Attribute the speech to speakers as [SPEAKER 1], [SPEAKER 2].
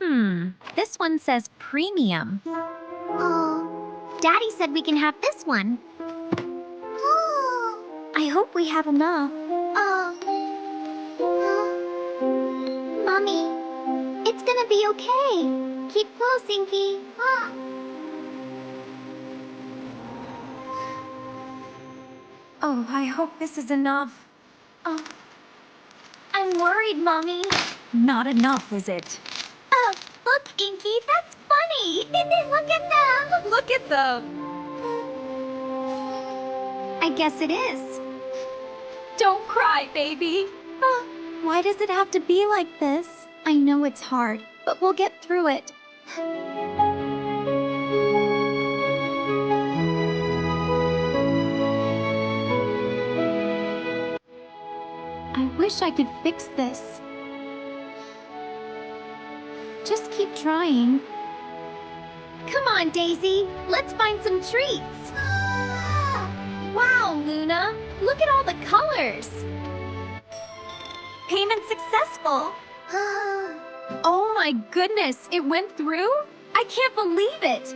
[SPEAKER 1] This one says premium.
[SPEAKER 2] Oh, Daddy said we can have this one.
[SPEAKER 1] I hope we have enough.
[SPEAKER 2] Mommy, it's gonna be okay. Keep close, Inky.
[SPEAKER 1] Oh, I hope this is enough.
[SPEAKER 2] Oh, I'm worried, Mommy.
[SPEAKER 1] Not enough, is it?
[SPEAKER 2] Oh, look, Inky, that's funny. Look at them.
[SPEAKER 1] Look at them!
[SPEAKER 2] I guess it is.
[SPEAKER 1] Don't cry, baby. Why does it have to be like this?
[SPEAKER 2] I know it's hard, but we'll get through it. I wish I could fix this. Just keep trying. Come on, Daisy. Let's find some treats. Wow, Luna. Look at all the colors.
[SPEAKER 1] Payment successful! Oh my goodness, it went through? I can't believe it!